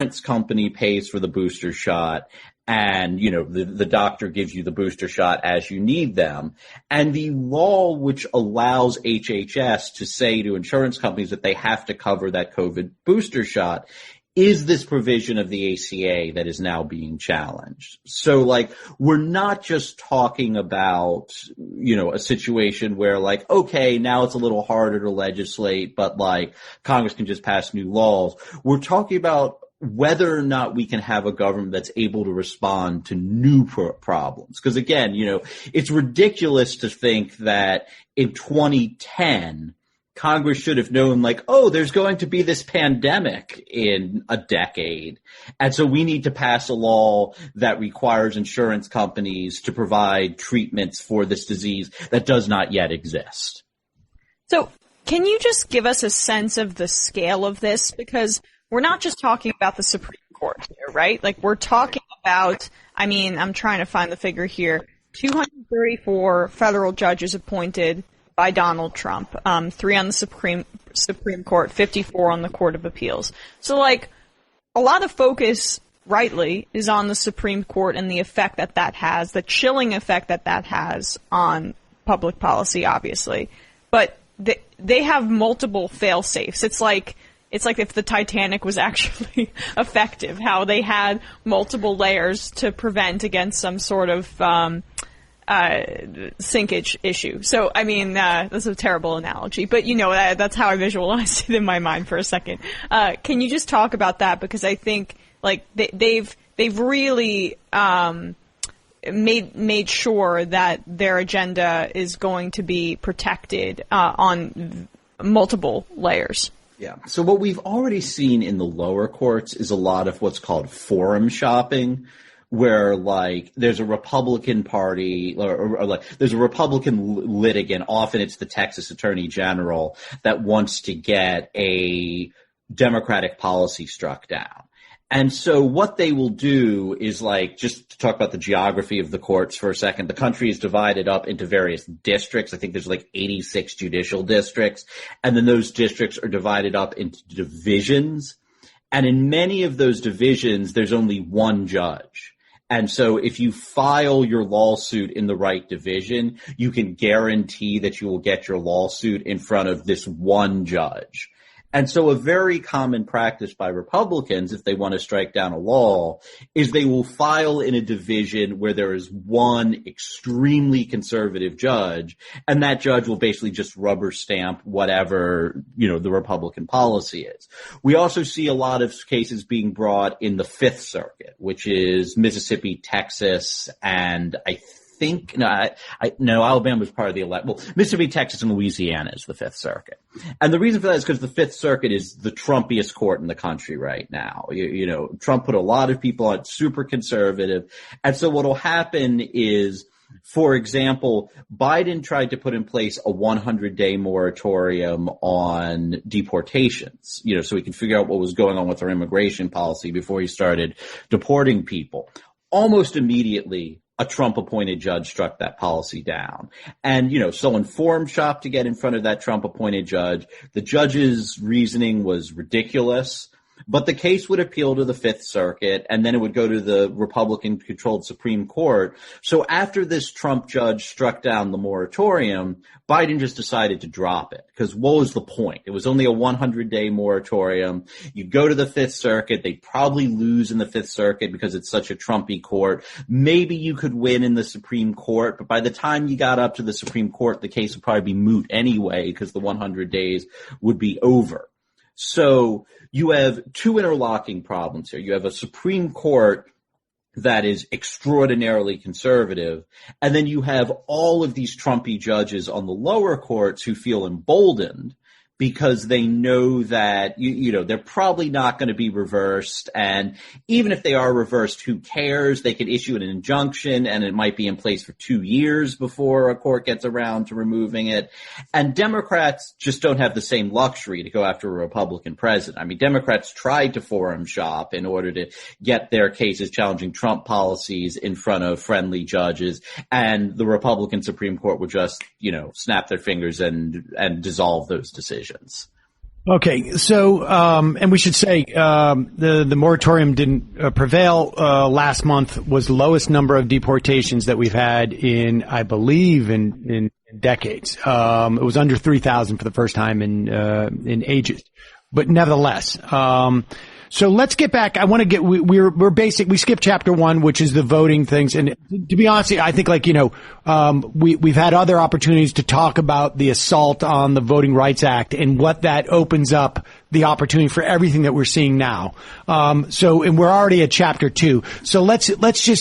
insurance company pays for the booster shot, and, the doctor gives you the booster shot as you need them. And the law which allows HHS to say to insurance companies that they have to cover that COVID booster shot is this provision of the ACA that is now being challenged. So, we're not just talking about, a situation where, okay, now it's a little harder to legislate, but, Congress can just pass new laws. We're talking about whether or not we can have a government that's able to respond to new problems. Because again, it's ridiculous to think that in 2010, Congress should have known, there's going to be this pandemic in a decade. And so we need to pass a law that requires insurance companies to provide treatments for this disease that does not yet exist. So can you just give us a sense of the scale of this? Because we're not just talking about the Supreme Court here, right? We're talking about, I'm trying to find the figure here, 234 federal judges appointed by Donald Trump, 3 on the Supreme Court, 54 on the Court of Appeals. So, a lot of focus, rightly, is on the Supreme Court and the effect that has, the chilling effect that has on public policy, obviously. But they have multiple fail-safes. It's like if the Titanic was actually effective, how they had multiple layers to prevent against some sort of sinkage issue. So, that's a terrible analogy, but that's how I visualized it in my mind for a second. Can you just talk about that? Because I think they've really made sure that their agenda is going to be protected on multiple layers. Yeah. So what we've already seen in the lower courts is a lot of what's called forum shopping, where there's a Republican party or there's a Republican litigant, often it's the Texas Attorney General, that wants to get a Democratic policy struck down. And so what they will do is just to talk about the geography of the courts for a second, the country is divided up into various districts. I think there's 86 judicial districts, and then those districts are divided up into divisions. And in many of those divisions, there's only one judge. And so if you file your lawsuit in the right division, you can guarantee that you will get your lawsuit in front of this one judge. And so a very common practice by Republicans, if they want to strike down a law, is they will file in a division where there is one extremely conservative judge, and that judge will basically just rubber stamp whatever, the Republican policy is. We also see a lot of cases being brought in the Fifth Circuit, which is Mississippi, Texas, and Alabama was part of the Mississippi, Texas, and Louisiana is the Fifth Circuit. And the reason for that is because the Fifth Circuit is the Trumpiest court in the country right now. Trump put a lot of people on, super conservative. And so what will happen is, for example, Biden tried to put in place a 100-day moratorium on deportations, so he could figure out what was going on with our immigration policy before he started deporting people. Almost immediately, a Trump-appointed judge struck that policy down. And, someone forum shopped to get in front of that Trump-appointed judge. The judge's reasoning was ridiculous, but the case would appeal to the Fifth Circuit, and then it would go to the Republican-controlled Supreme Court. So after this Trump judge struck down the moratorium, Biden just decided to drop it, because what was the point? It was only a 100-day moratorium. You go to the Fifth Circuit, they'd probably lose in the Fifth Circuit because it's such a Trumpy court. Maybe you could win in the Supreme Court, but by the time you got up to the Supreme Court, the case would probably be moot anyway, because the 100 days would be over. So you have two interlocking problems here. You have a Supreme Court that is extraordinarily conservative, and then you have all of these Trumpy judges on the lower courts who feel emboldened because they know that, they're probably not going to be reversed. And even if they are reversed, who cares? They could issue an injunction and it might be in place for 2 years before a court gets around to removing it. And Democrats just don't have the same luxury to go after a Republican president. Democrats tried to forum shop in order to get their cases challenging Trump policies in front of friendly judges, and the Republican Supreme Court would just, snap their fingers and dissolve those decisions. Okay, so and we should say the moratorium didn't prevail. Last month was the lowest number of deportations that we've had in, I believe, in decades. It was under 3,000 for the first time in ages, but nevertheless. So let's get back. I want to get, we're basic. We skipped chapter 1, which is the voting things. And to be honest, I think we've had other opportunities to talk about the assault on the Voting Rights Act and what that opens up the opportunity for everything that we're seeing now. And we're already at chapter 2. So let's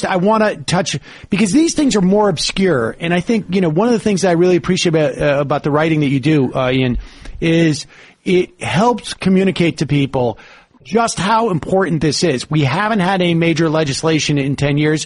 I want to touch, because these things are more obscure. And I think, one of the things that I really appreciate about the writing that you do, Ian, is it helps communicate to people just how important this is. We haven't had any major legislation in 10 years.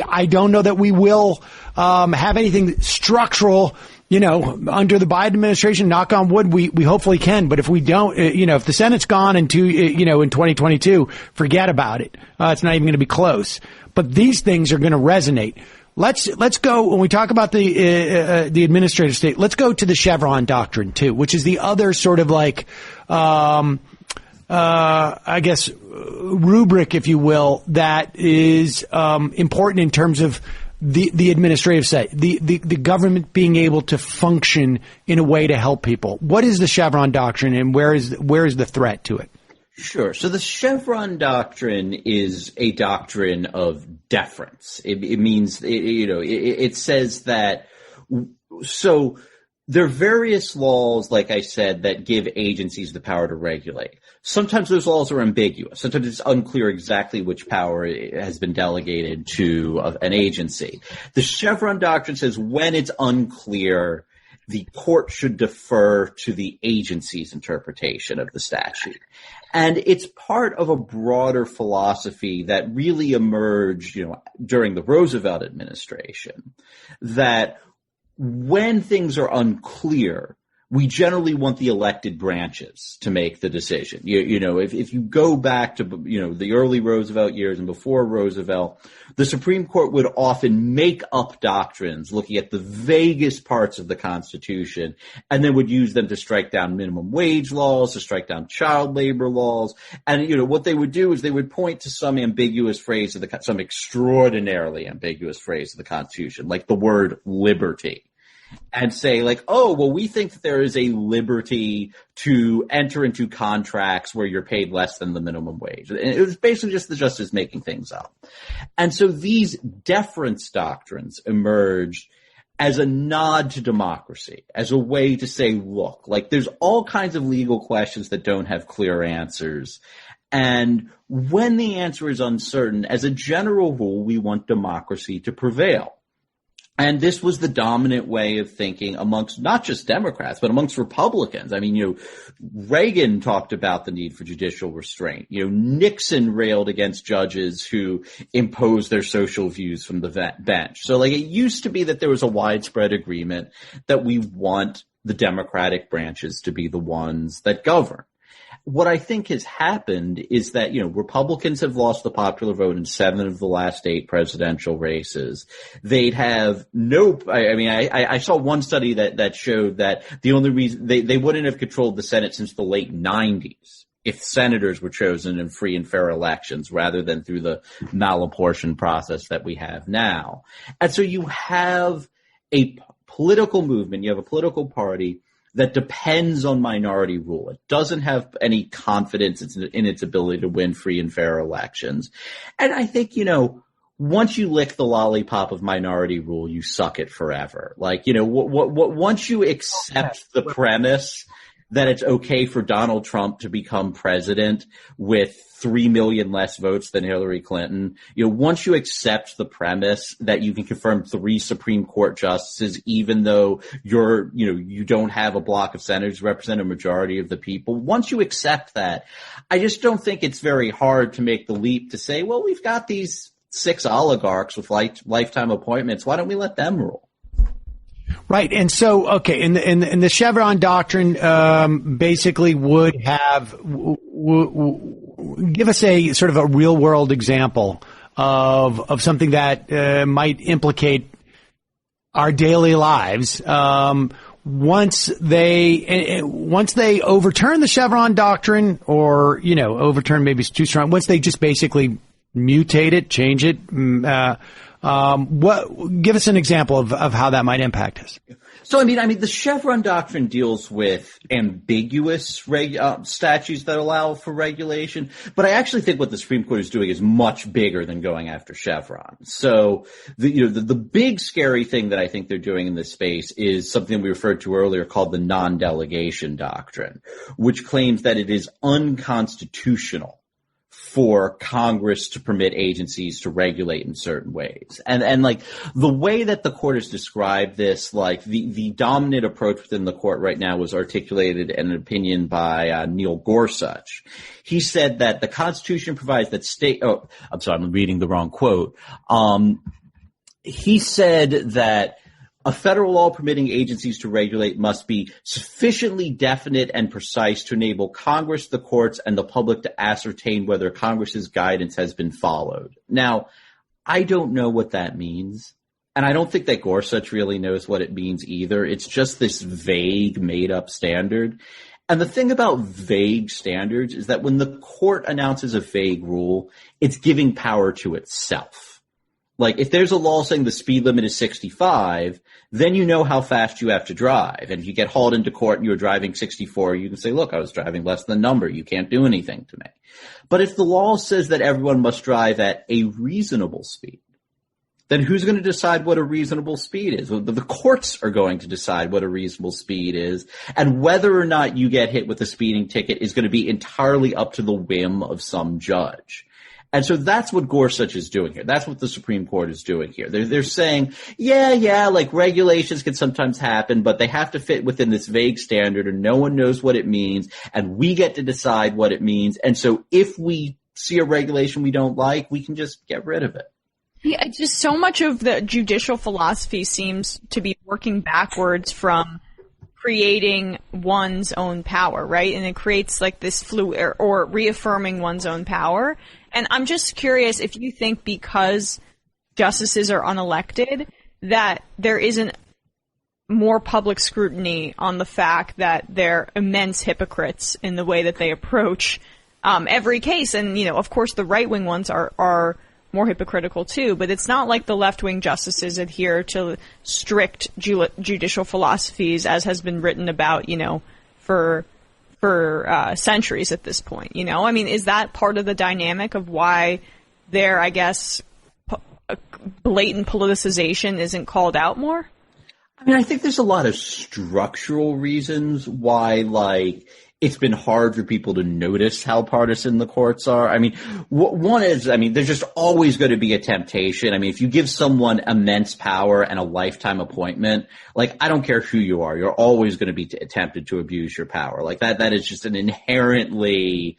I don't know that we will have anything structural, under the Biden administration. Knock on wood, we hopefully can. But if we don't, if the Senate's gone in 2022, forget about it. It's not even going to be close. But these things are going to resonate. Let's go, when we talk about the administrative state, let's go to the Chevron doctrine too, which is the other sort of I guess, rubric, if you will, that is important in terms of the administrative side, the government being able to function in a way to help people. What is the Chevron doctrine, and where is the threat to it? Sure. So the Chevron doctrine is a doctrine of deference. It means, it says that, so there are various laws, like I said, that give agencies the power to regulate. Sometimes those laws are ambiguous. Sometimes it's unclear exactly which power has been delegated to an agency. The Chevron doctrine says when it's unclear, the court should defer to the agency's interpretation of the statute. And it's part of a broader philosophy that really emerged, during the Roosevelt administration, that when things are unclear, we generally want the elected branches to make the decision. If you go back to, the early Roosevelt years and before Roosevelt, the Supreme Court would often make up doctrines looking at the vaguest parts of the Constitution and then would use them to strike down minimum wage laws, to strike down child labor laws. And, what they would do is they would point to some ambiguous phrase some extraordinarily ambiguous phrase of the Constitution, like the word liberty, and say we think that there is a liberty to enter into contracts where you're paid less than the minimum wage. And it was basically just the justice making things up. And so these deference doctrines emerged as a nod to democracy, as a way to say, look, there's all kinds of legal questions that don't have clear answers. And when the answer is uncertain, as a general rule, we want democracy to prevail. And this was the dominant way of thinking amongst not just Democrats, but amongst Republicans. I mean, Reagan talked about the need for judicial restraint. Nixon railed against judges who imposed their social views from the bench. So it used to be that there was a widespread agreement that we want the Democratic branches to be the ones that govern. What I think has happened is that, Republicans have lost the popular vote in 7 of the last 8 presidential races. They'd have I saw one study that showed that the only reason they wouldn't have controlled the Senate since the late 90s if senators were chosen in free and fair elections rather than through the malapportioned process that we have now. And so you have a political movement, you have a political party that depends on minority rule. It doesn't have any confidence in its ability to win free and fair elections. And I think, once you lick the lollipop of minority rule, you suck it forever. Once you accept the premise that it's okay for Donald Trump to become president with 3 million less votes than Hillary Clinton, once you accept the premise that you can confirm 3 Supreme Court justices, even though you don't have a block of senators who represent a majority of the people, once you accept that, I just don't think it's very hard to make the leap to say, well, we've got these 6 oligarchs with lifetime appointments. Why don't we let them rule? Right. And so, okay, in the Chevron doctrine, basically would have, give us a sort of a real world example of something that might implicate our daily lives. once they overturn the Chevron doctrine, or, overturn maybe it's too strong, once they just basically mutate it, change it, give us an example of how that might impact us. So, the Chevron doctrine deals with ambiguous statutes that allow for regulation, but I actually think what the Supreme Court is doing is much bigger than going after Chevron. So, the big scary thing that I think they're doing in this space is something we referred to earlier called the non-delegation doctrine, which claims that it is unconstitutional for Congress to permit agencies to regulate in certain ways. And like the way that the court has described this, like the dominant approach within the court right now was articulated in an opinion by Neil Gorsuch. He said that the Constitution provides that I'm reading the wrong quote. He said that a federal law permitting agencies to regulate must be sufficiently definite and precise to enable Congress, the courts, and the public to ascertain whether Congress's guidance has been followed. Now, I don't know what that means, and I don't think that Gorsuch really knows what it means either. It's just this vague, made-up standard. And the thing about vague standards is that when the court announces a vague rule, it's giving power to itself. Like, if there's a law saying the speed limit is 65, then you know how fast you have to drive. And if you get hauled into court and you're driving 64, you can say, look, I was driving less than the number. You can't do anything to me. But if the law says that everyone must drive at a reasonable speed, then who's going to decide what a reasonable speed is? Well, the courts are going to decide what a reasonable speed is. And whether or not you get hit with a speeding ticket is going to be entirely up to the whim of some judge. And so that's what Gorsuch is doing here. That's what the Supreme Court is doing here. They're saying, like regulations can sometimes happen, but they have to fit within this vague standard and no one knows what it means and we get to decide what it means. And so if we see a regulation we don't like, we can just get rid of it. Yeah, just so much of the judicial philosophy seems to be working backwards from creating one's own power, right? And it creates like this or reaffirming one's own power. And I'm just curious if you think because justices are unelected that there isn't more public scrutiny on the fact that they're immense hypocrites in the way that they approach every case. And, of course the right-wing ones are more hypocritical too, but it's not like the left-wing justices adhere to strict judicial philosophies as has been written about, for centuries at this point, is that part of the dynamic of why their, I guess, blatant politicization isn't called out more? I think there's a lot of structural reasons why, like, it's been hard for people to notice how partisan the courts are. One is, there's just always going to be a temptation. If you give someone immense power and a lifetime appointment, like, I don't care who you are, you're always going to be tempted to abuse your power. Like, that is just an inherently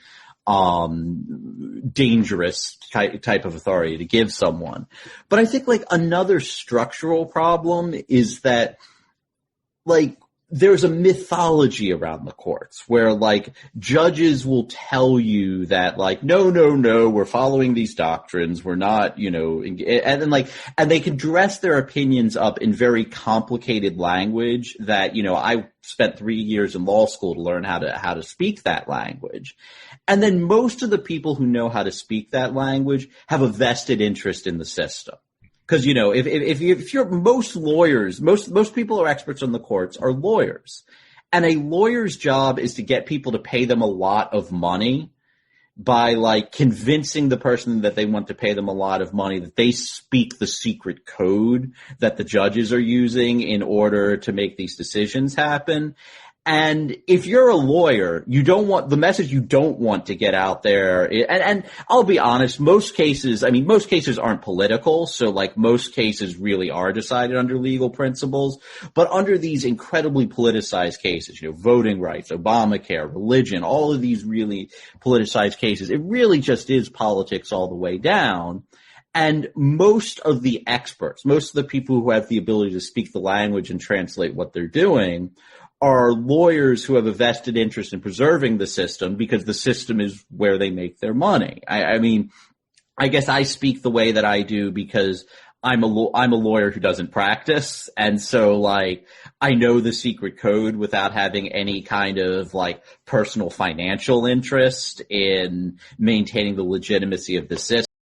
dangerous type of authority to give someone. But I think, like, another structural problem is that, like, there's a mythology around the courts where, like, judges will tell you that, like, no, we're following these doctrines. We're not, and they can dress their opinions up in very complicated language that, I spent 3 years in law school to learn how to speak that language. And then most of the people who know how to speak that language have a vested interest in the system. Because, if you're most lawyers, most people who are experts on the courts are lawyers. And a lawyer's job is to get people to pay them a lot of money by, like, convincing the person that they want to pay them a lot of money that they speak the secret code that the judges are using in order to make these decisions happen. And if you're a lawyer, the message you don't want to get out there. And I'll be honest, most cases aren't political. So, like, most cases really are decided under legal principles. But under these incredibly politicized cases, voting rights, Obamacare, religion, all of these really politicized cases, it really just is politics all the way down. And most of the experts, most of the people who have the ability to speak the language and translate what they're doing are lawyers who have a vested interest in preserving the system because the system is where they make their money. I guess I speak the way that I do because I'm a lawyer who doesn't practice. And so like, I know the secret code without having any kind of like personal financial interest in maintaining the legitimacy of the system.